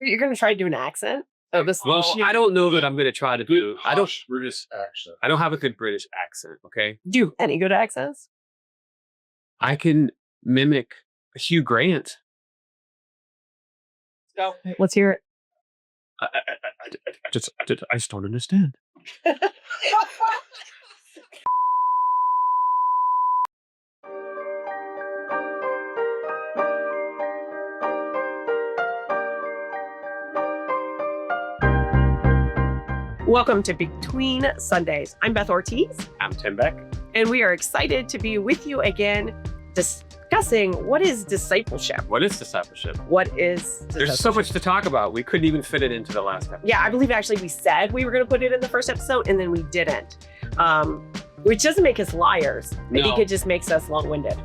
You're going to try to do an accent? Oh, this. Well, I don't know that I'm going to try to do. I don't. British accent. I don't have a good British accent. Okay. Do you have any good accents? I can mimic Hugh Grant. Go. Let's hear it. I just don't understand. Welcome to Between Sundays. I'm Beth Ortiz. I'm tbeck. And we are excited to be with you again discussing what is discipleship. What is discipleship? What is discipleship? There's so much to talk about. We couldn't even fit it into the last episode. Yeah, I believe actually we said we were going to put it in the first episode and then we didn't. Which doesn't make us liars. I think it just makes us long-winded.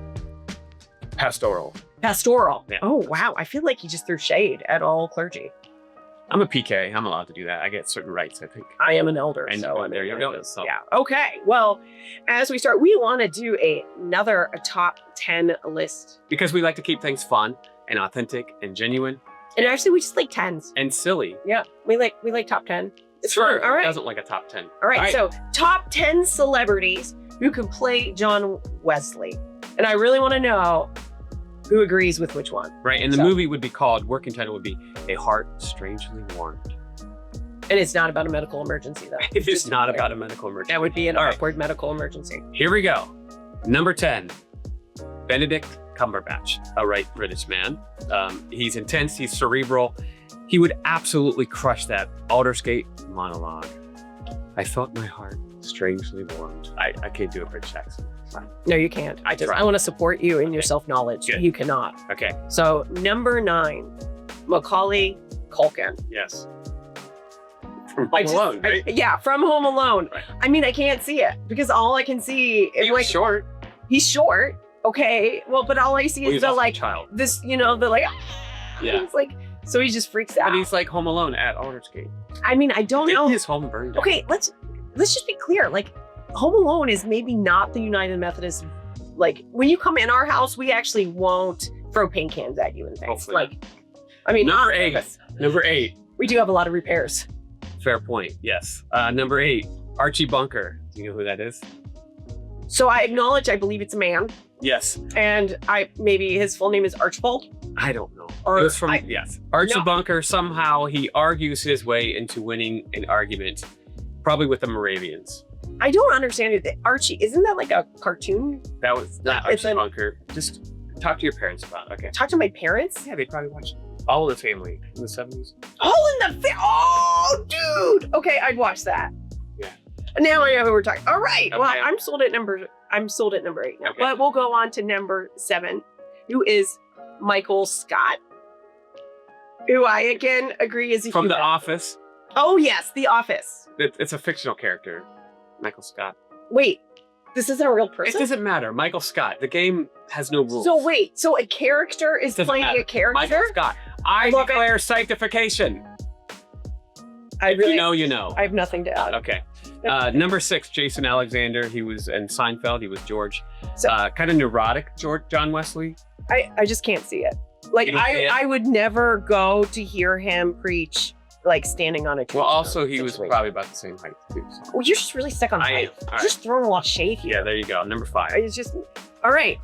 Pastoral. Yeah. Oh, wow. I feel like you just threw shade at all clergy. I'm a PK. I'm allowed to do that. I get certain rights, I think. I am an elder. And so there you go. So. Yeah. Okay. Well, as we start, we want to do another top 10 list. Because we like to keep things fun and authentic and genuine. And actually, we just like 10s. And silly. Yeah. We like top 10. It's sure. fun. All right. Doesn't like a top 10. All right. So top 10 celebrities who can play John Wesley. And I really want to know who agrees with which one. Right. And the movie would be called, working title would be A Heart Strangely Warmed. And it's not about a medical emergency, though. It is not about a medical emergency. That would be an awkward medical emergency. Here we go. Number 10, Benedict Cumberbatch, a right British man. He's intense, he's cerebral. He would absolutely crush that Aldersgate monologue. I felt my heart strangely warmed. I can't do a British accent. No, you can't. I want to support you in your self-knowledge. Good. You cannot. Okay. So number 9, Macaulay Culkin. Yes. From Home Alone, right? Yeah, from Home Alone. Right. I mean, I can't see it because all I can see is He was short. He's short. Okay. Well, but all I see is the like child. this, the like. Yeah. It's like, so he just freaks out. And he's like Home Alone at Aldersgate. I mean, I don't know. His home burned down. Okay, let's just be clear. Like, Home Alone is maybe not the United Methodist. Like, when you come in our house, we actually won't throw paint cans at you and things. Hopefully like, I mean, Number 8. We do have a lot of repairs. Fair point. Yes. Number 8, Archie Bunker. Do you know who that is? So I acknowledge, I believe it's a man, Yes. and maybe his full name is Archibald. I don't know. Or It was from yes. Archie Bunker, somehow he argues his way into winning an argument, probably with the Moravians. I don't understand it. Archie, isn't that like a cartoon? That was not Archie Bunker. Just talk to your parents about it. Okay. Talk to my parents? Yeah, they probably watched All in the Family in the 70s. Oh, dude. Okay, I'd watch that. Yeah. Now I know who we're talking. All right. Okay. Well, I'm sold at number 8 now. Okay. But we'll go on to number 7, who is Michael Scott, who I again agree is a From human. The Office. Oh yes, The Office. It's a fictional character, Michael Scott. Wait, this isn't a real person? It doesn't matter. Michael Scott. The game has no rules. So wait, so a character is Doesn't playing matter. a character? Michael Scott. I declare sanctification. You know. I have nothing to add. Okay. Number 6, Jason Alexander. He was in Seinfeld. He was George. So- Kind of neurotic, John Wesley. I just can't see it. Like, You don't see it? I would never go to hear him preach, like, standing on a tree. Well, also, he was probably about the same height, too. So. Well, you're just really stuck on I am. height. All You're right. just throwing a lot of shade here. Yeah, there you go. Number 5. It's just, all right.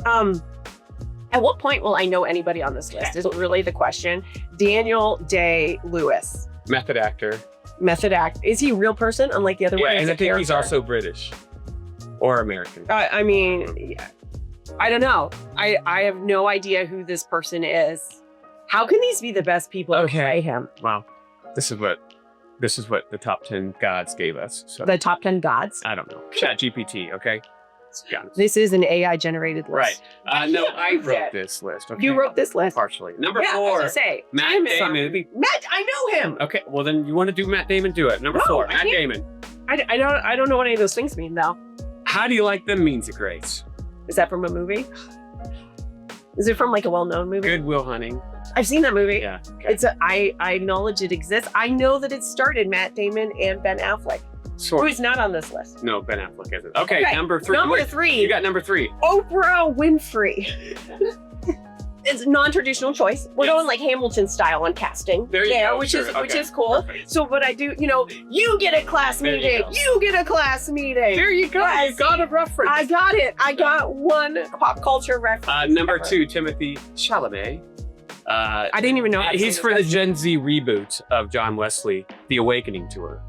At what point will I know anybody on this list? Is really the question. Daniel Day-Lewis. Method actor. Method act. Is he a real person? Unlike the other one? Yeah, and He's I a think he's character. also British. Or American. I mean, yeah. I don't know. I have no idea who this person is. How can these be the best people to play him? Wow. This is what the top 10 gods gave us. So The top 10 gods? I don't know. ChatGPT, okay? Yeah. This is an AI-generated list. Right. No, I wrote this list. Okay? You wrote this list? Partially. Number Yeah, 4. I was gonna say, Matt Damon is not Damon. movie. Matt, I know him. Okay, well then you want to do Matt Damon, do it. Number No, 4, I Matt can't. Damon. I don't know what any of those things mean, though. How do you like them Means of Grace? Is that from a movie? Is it from like a well-known movie? Good Will Hunting. I've seen that movie. Yeah. Okay. I acknowledge it exists. I know that it started Matt Damon and Ben Affleck. Sort Who's not on this list? No, Ben Affleck isn't. Okay, number 3. Number Wait, 3. You got number 3. Oprah Winfrey. it's a non-traditional choice. We're going like Hamilton style on casting. There you go. which Sure. which Okay. is cool. Perfect. So, but I do, you get a class There you meeting. go. You get a class meeting. There you go. Yes. You got a reference. I got it. I got one pop culture reference. Number 2, Timothy Chalamet. I didn't even know. How to He's say for this. the Gen Z reboot of John Wesley, The Awakening Tour.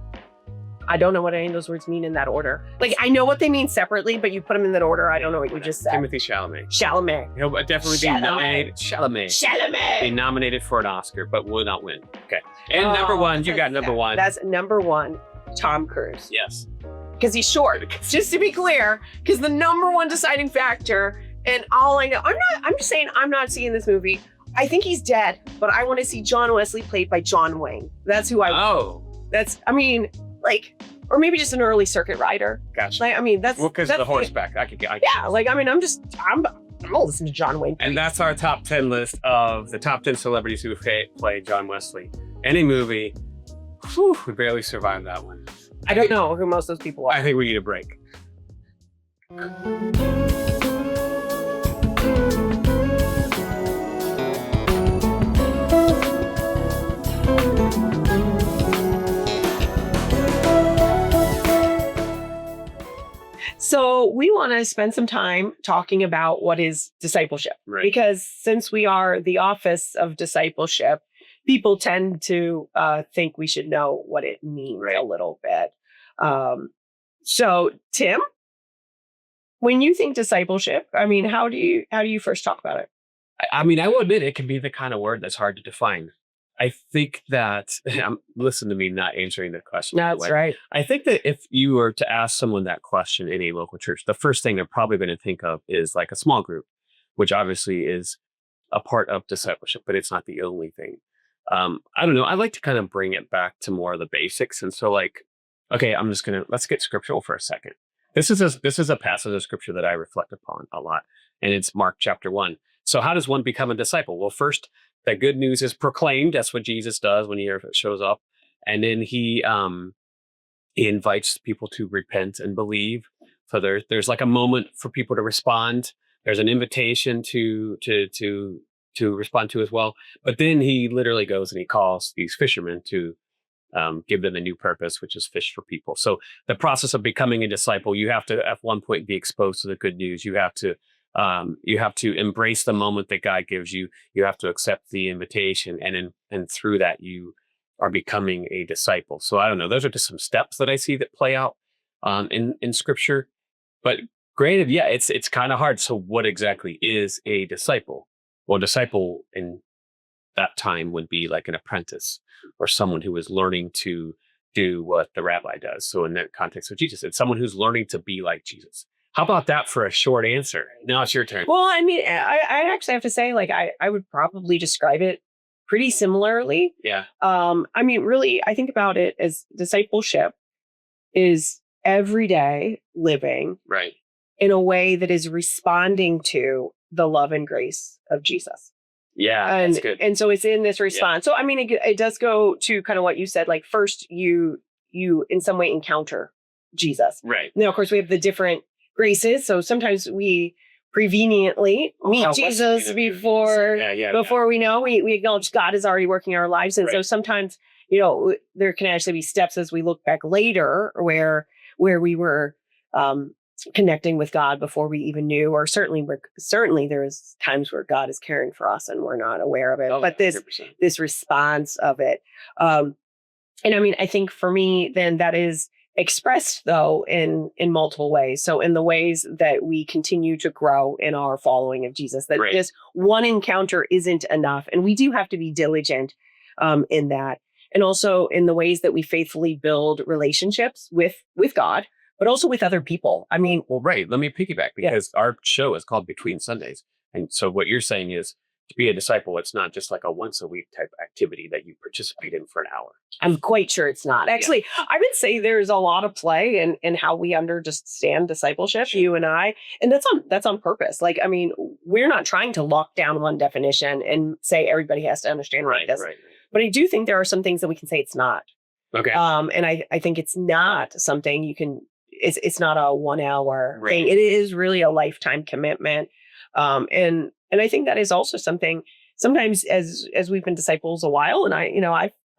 I don't know what any of those words mean in that order. Like, I know what they mean separately, but you put them in that order. I don't know what you just said. Timothy Chalamet. Chalamet. He'll definitely be Chalamet. nominated. Chalamet. Be Chalamet. nominated for an Oscar, but will not win. Okay. And number 1, you got number 1. That's number 1, Tom Cruise. Yes. Because he's short. Just to be clear, because the number 1 deciding factor, and all I know, I'm just saying I'm not seeing this movie. I think he's dead, but I want to see John Wesley played by John Wayne. That's who or maybe just an early circuit rider. Gotcha. Like, that's Because of the horseback. Yeah, I'll listen to John Wayne. And that's our top 10 list of the top 10 celebrities who played John Wesley. Any movie, we barely survived that one. I don't know who most of those people are. I think we need a break. So we want to spend some time talking about what is discipleship. Right. Because since we are the office of discipleship, people tend to think we should know what it means a little bit. So Tim, when you think discipleship, how do you first talk about it? I will admit it can be the kind of word that's hard to define. I think that, listen to me not answering the question. That's right. I think that if you were to ask someone that question in a local church, the first thing they're probably going to think of is like a small group, which obviously is a part of discipleship, but it's not the only thing. I don't know. I like to kind of bring it back to more of the basics. And so okay, let's get scriptural for a second. This is a passage of scripture that I reflect upon a lot, and it's Mark chapter 1. So how does one become a disciple? Well, first, that good news is proclaimed. That's what Jesus does when he shows up. And then he invites people to repent and believe. So there's like a moment for people to respond. There's an invitation to respond to as well. But then he literally goes and he calls these fishermen to give them a new purpose, which is fish for people. So the process of becoming a disciple, you have to at one point be exposed to the good news. You have to embrace the moment that God gives you. You have to accept the invitation, and through that you are becoming a disciple. So I don't know. Those are just some steps that I see that play out in Scripture. But granted, yeah, it's kind of hard. So what exactly is a disciple? Well, a disciple in that time would be like an apprentice or someone who is learning to do what the rabbi does. So in that context of Jesus, it's someone who's learning to be like Jesus. How about that for a short answer? Now it's your turn. Well, I actually have to say, I would probably describe it pretty similarly. Yeah. Really, I think about it as discipleship is everyday living Right. in a way that is responding to the love and grace of Jesus. Yeah, And that's good. and so it's in this response. So it does go to kind of what you said. Like first, you in some way encounter Jesus. Right. Now, of course, we have the different graces. So sometimes we preveniently meet Jesus before we know. We acknowledge God is already working in our lives. And so sometimes, there can actually be steps as we look back later where we were connecting with God before we even knew, or certainly there is times where God is caring for us and we're not aware of it. But this response of it. I think for me, then that is expressed though in multiple ways. So in the ways that we continue to grow in our following of Jesus, that just one encounter isn't enough. And we do have to be diligent in that. And also in the ways that we faithfully build relationships with God, but also with other people. Well, right. Let me piggyback because our show is called Between Sundays. And so what you're saying is to be a disciple, it's not just like a once a week type activity that you participate in for an hour. I'm quite sure it's not. Actually, I would say there's a lot of play in how we understand discipleship, you and I. And that's on purpose. We're not trying to lock down one definition and say everybody has to understand what it is. Right. But I do think there are some things that we can say it's not. Okay. And I think it's not something you can, it's not a 1 hour thing. It is really a lifetime commitment. And And I think that is also something sometimes as we've been disciples a while, and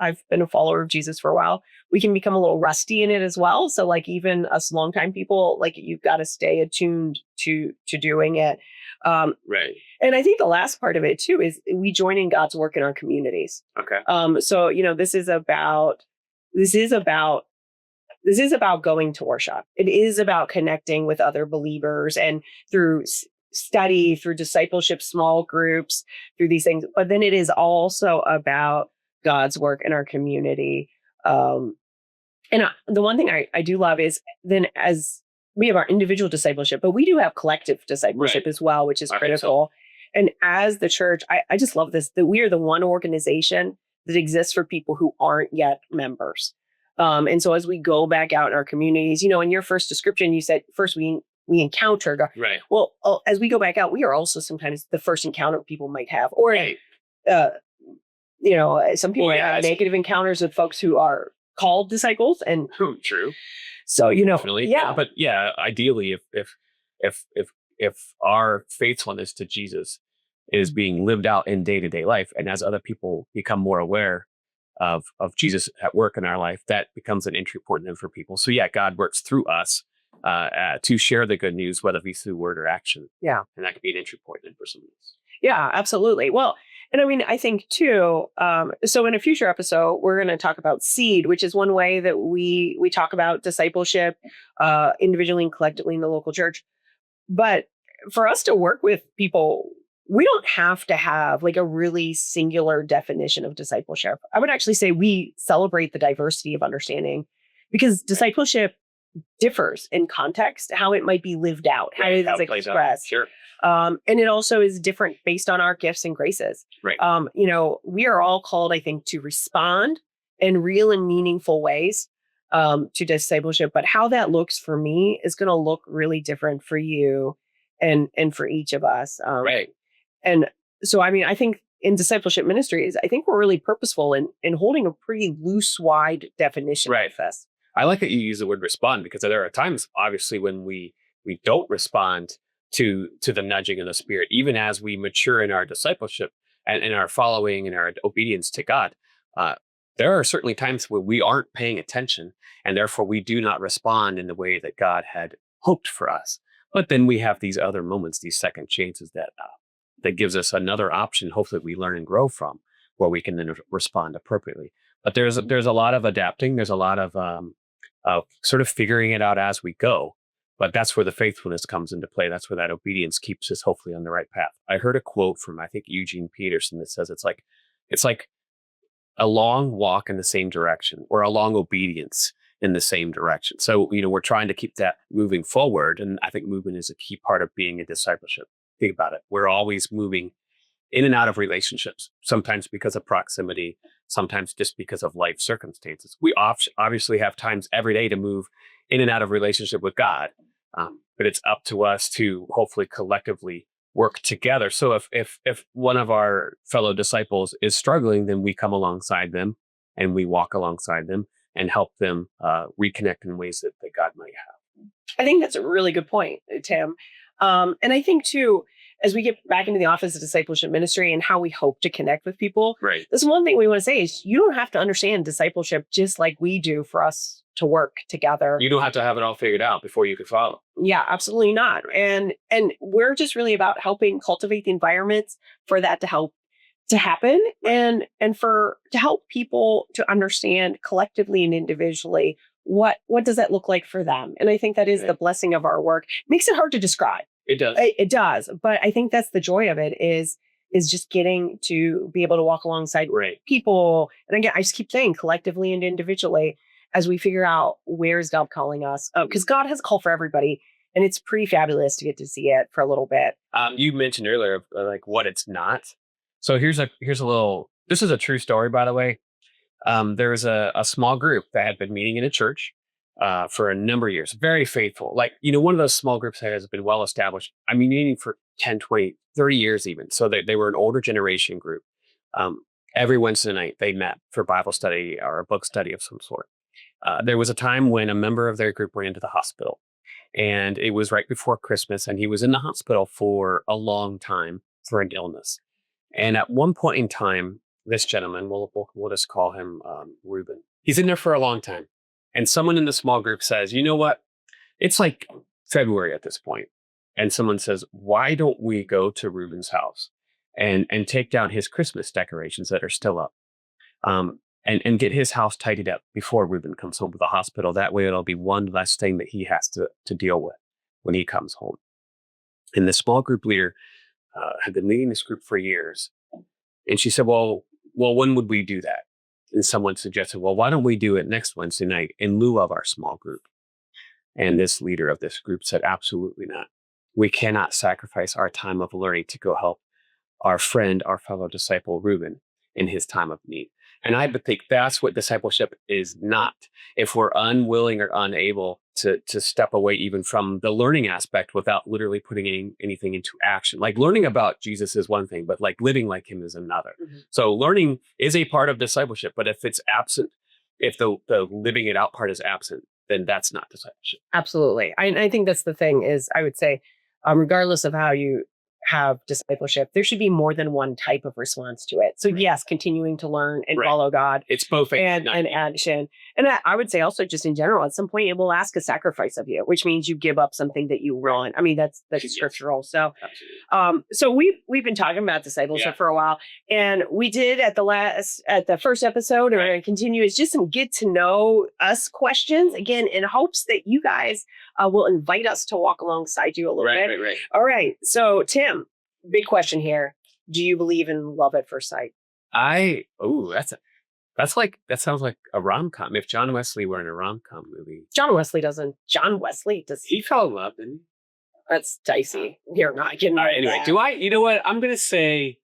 I've been a follower of Jesus for a while, we can become a little rusty in it as well. So like even us longtime people, like you've got to stay attuned to doing it. Right. And I think the last part of it too is we join in God's work in our communities. Okay. So this is about going to worship. It is about connecting with other believers and through study, through discipleship, small groups, through these things. But then it is also about God's work in our community. The one thing I do love is then as we have our individual discipleship, but we do have collective discipleship as well, which is critical. And as the church, I just love this, that we are the one organization that exists for people who aren't yet members. And so as we go back out in our communities, in your first description, you said first we encounter God. Right. Well, as we go back out, we are also sometimes the first encounter people might have, or, some people have negative encounters with folks who are called disciples. And true. So, definitely. Yeah. But ideally, if our faithfulness to Jesus is being lived out in day-to-day life, and as other people become more aware of Jesus at work in our life, that becomes an entry point then for people. So God works through us to share the good news, whether it be through word or action. Yeah. And that could be an entry point then for some of this. Yeah, absolutely. Well, and I mean, I think too, so in a future episode, we're going to talk about seed, which is one way that we talk about discipleship individually and collectively in the local church. But for us to work with people, we don't have to have like a really singular definition of discipleship. I would actually say we celebrate the diversity of understanding, because discipleship differs in context, how it might be lived out, how it is expressed. Sure. And it also is different based on our gifts and graces. Right. We are all called, I think, to respond in real and meaningful ways to discipleship. But how that looks for me is going to look really different for you and for each of us. Right. And so, I mean, I think in discipleship ministries, I think we're really purposeful in holding a pretty loose, wide definition of this. I like that you use the word respond, because there are times, obviously, when we don't respond to the nudging of the Spirit, even as we mature in our discipleship and in our following and our obedience to God. There are certainly times where we aren't paying attention, and therefore we do not respond in the way that God had hoped for us. But then we have these other moments, these second chances that gives us another option, hopefully we learn and grow from, where we can then respond appropriately. But there's a lot of adapting. There's a lot of sort of figuring it out as we go. But that's where the faithfulness comes into play. That's where that obedience keeps us hopefully on the right path. I heard a quote from, I think, Eugene Peterson that says it's like a long walk in the same direction, or a long obedience in the same direction. So, we're trying to keep that moving forward. And I think movement is a key part of being a discipleship. Think about it. We're always moving in and out of relationships, sometimes because of proximity, sometimes just because of life circumstances. We obviously have times every day to move in and out of relationship with God, but it's up to us to hopefully collectively work together. So if one of our fellow disciples is struggling, then we come alongside them and we walk alongside them and help them reconnect in ways that God might have. I think that's a really good point, Tim. And I think too, as we get back into the office of discipleship ministry and how we hope to connect with people, right? This one thing we want to say is you don't have to understand discipleship just like we do for us to work together. You don't have to have it all figured out before you can follow. Yeah, absolutely not. And we're just really about helping cultivate the environments for that to happen, and to help people to understand collectively and individually what does that look like for them. And I think that is the blessing of our work. Makes it hard to describe. It does. It does. But I think that's the joy of it is just getting to be able to walk alongside people. And again, I just keep saying collectively and individually as we figure out where is God calling us. Because God has a call for everybody. And it's pretty fabulous to get to see it for a little bit. You mentioned earlier, like what it's not. So here's a little, this is a true story, by the way. There's a small group that had been meeting in a church for a number of years, very faithful. Like, one of those small groups that has been well established. I mean, meeting for 10, 20, 30 years even. So they were an older generation group. Every Wednesday night they met for Bible study or a book study of some sort. There was a time when a member of their group went into the hospital, and it was right before Christmas, and he was in the hospital for a long time. for an illness. And at one point in time, this gentleman, we'll just call him Reuben. He's in there for a long time. And someone in the small group says, you know what? It's like February at this point. And someone says, why don't we go to Reuben's house and take down his Christmas decorations that are still up? And get his house tidied up before Reuben comes home from the hospital. That way it'll be one less thing that he has to deal with when he comes home. And the small group leader had been leading this group for years. And she said, well, when would we do that? And someone suggested, well, why don't we do it next Wednesday night in lieu of our small group? And this leader of this group said, absolutely not. We cannot sacrifice our time of learning to go help our friend, our fellow disciple, Reuben, in his time of need. And I think that's what discipleship is not. If we're unwilling or unable to step away even from the learning aspect without literally putting anything into action. Like learning about Jesus is one thing, but like living like him is another. Mm-hmm. So learning is a part of discipleship, but if it's absent, if the living it out part is absent, then that's not discipleship. Absolutely. I think that's the thing is, I would say, regardless of how you have discipleship, there should be more than one type of response to it. So yes, continuing to learn and follow God. It's both and action. And I would say also just in general, at some point it will ask a sacrifice of you, which means you give up something that you want. I mean, that's scriptural. So, so we've been talking about discipleship for a while, and we did at the first episode, or going to continue, is just some get to know us questions, again, in hopes that you guys will invite us to walk alongside you a little bit. Right. All right. So Tim, big question here. Do you believe in love at first sight? that sounds like a rom-com. If John Wesley were in a rom-com movie. John Wesley does. He fell in love, didn't he? That's dicey. You're not getting all right, anyway, you know what? I'm going to say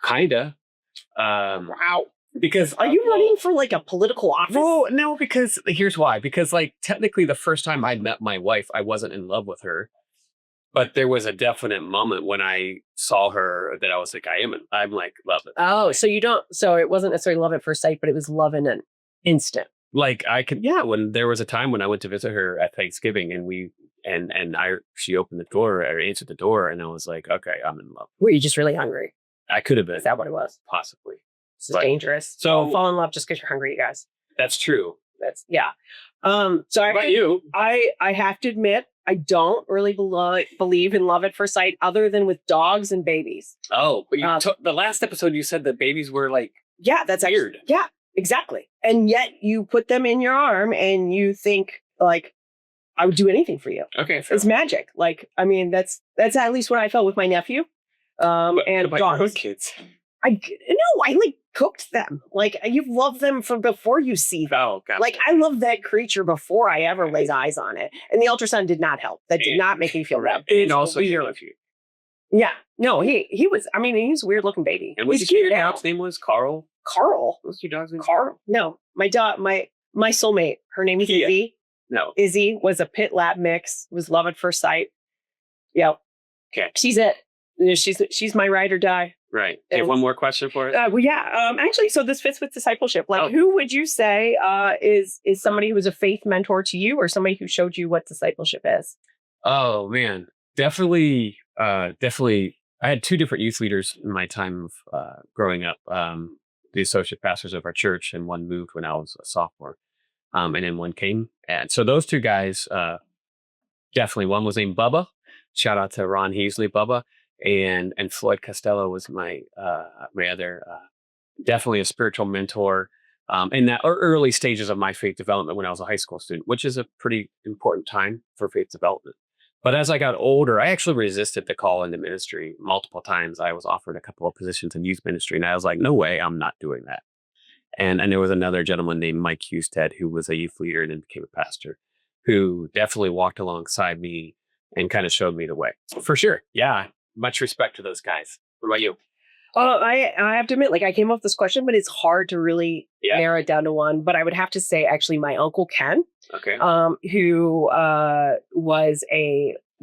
kinda. Wow. Because are you running for like a political office? Well, no, because here's why. Because like technically the first time I met my wife, I wasn't in love with her. But there was a definite moment when I saw her that I was like, I'm like, love it. Oh, so it wasn't necessarily love at first sight, but it was love in an instant. Like when there was a time when I went to visit her at Thanksgiving and she opened the door or answered the door and I was like, okay, I'm in love. Were you just really hungry? I could have been. Is that what it was? Possibly. This is dangerous. So don't fall in love just because you're hungry, you guys. That's true. So about you? I have to admit, I don't really believe in love at first sight other than with dogs and babies. Oh, but the last episode you said that babies were like, that's weird. Exactly. And yet you put them in your arm and you think like, I would do anything for you. Okay. It's magic. Like, I mean, that's at least what I felt with my nephew. And dogs. Kids. I like cooked them. Like you've loved them from before you see them. Oh, God. Like I loved that creature before I ever laid eyes on it. And the ultrasound did not help. That did not make me feel right. And also your nephew. Yeah. No, he was, I mean, he was a weird looking baby. And what your dog's name was? Carl? What's your dog's name? Carl? No, my dog, my soulmate, her name is Izzy. No. Izzy was a pit lab mix, was love at first sight. Yep. Okay. She's it. She's my ride or die. Right. Okay, one more question for us. Actually, so this fits with discipleship. Like, who would you say is somebody who was a faith mentor to you, or somebody who showed you what discipleship is? Oh man, definitely. I had two different youth leaders in my time of growing up. The associate pastors of our church, and one moved when I was a sophomore, and then one came. And so those two guys, definitely. One was named Bubba. Shout out to Ron Heasley, Bubba. And Floyd Costello was my other definitely a spiritual mentor in that early stages of my faith development when I was a high school student, which is a pretty important time for faith development. But as I got older, I actually resisted the call into ministry multiple times. I was offered a couple of positions in youth ministry, and I was like, no way, I'm not doing that. And there was another gentleman named Mike Husted, who was a youth leader and then became a pastor, who definitely walked alongside me and kind of showed me the way. For sure. Yeah. Much respect to those guys. What about you? I have to admit, like I came up with this question, but it's hard to really narrow it down to one. But I would have to say, actually, my uncle Ken, who was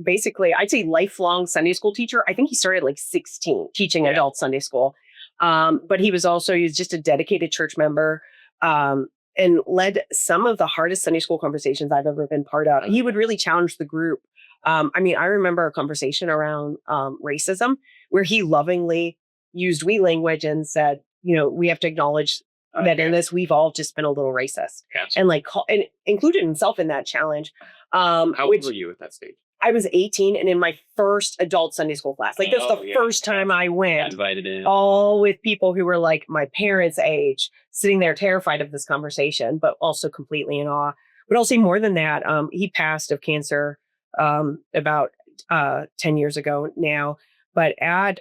basically, I'd say lifelong Sunday school teacher. I think he started at like 16 teaching adult Sunday school. But he was just a dedicated church member and led some of the hardest Sunday school conversations I've ever been part of. He would really challenge the group I mean, I remember a conversation around racism where he lovingly used we language and said, you know, we have to acknowledge that in this, we've all just been a little racist, and like and included himself in that challenge. How old were you at that stage? I was 18 and in my first adult Sunday school class. Like, that's the first time I went. Invited in. All with people who were like my parents' age, sitting there terrified of this conversation, but also completely in awe. But I'll say more than that. He passed of cancer about 10 years ago now. But at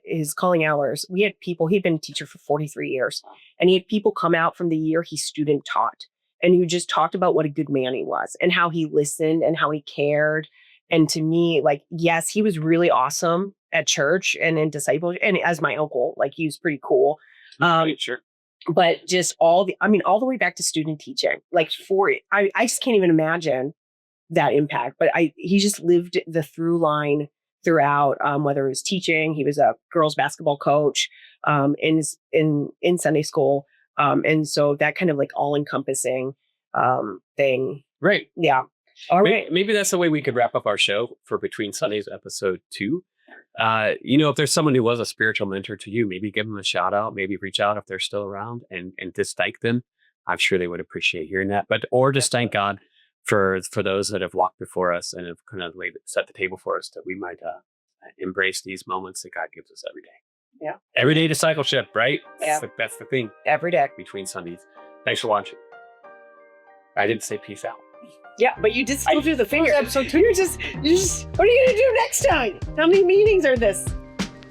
his calling hours, we had people, he'd been a teacher for 43 years, and he had people come out from the year he student taught, and who just talked about what a good man he was and how he listened and how he cared. And to me, like, yes, he was really awesome at church and in discipleship, and as my uncle, like, he was pretty cool. Sure. But just all the way back to student teaching, like I just can't even imagine that impact. But he just lived the through line throughout, whether it was teaching, he was a girls basketball coach in Sunday school. And so that kind of like all encompassing thing. Right. Yeah. All right. Maybe that's the way we could wrap up our show for Between Sundays episode 2. You know, if there's someone who was a spiritual mentor to you, maybe give them a shout out, maybe reach out if they're still around and just thank them. I'm sure they would appreciate hearing that, or just thank God for those that have walked before us and have kind of set the table for us, that we might embrace these moments that God gives us every day. Yeah. Everyday discipleship, right? Yeah. That's the thing. Every day. Between Sundays. Thanks for watching. I didn't say peace out. Yeah, but you did still do the finger episode 2. You're just, what are you going to do next time? How many meetings are this?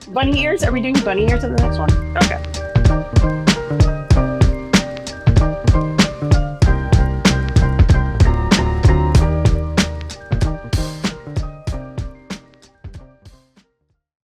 Bunny ears? Are we doing bunny ears in the next one? Okay.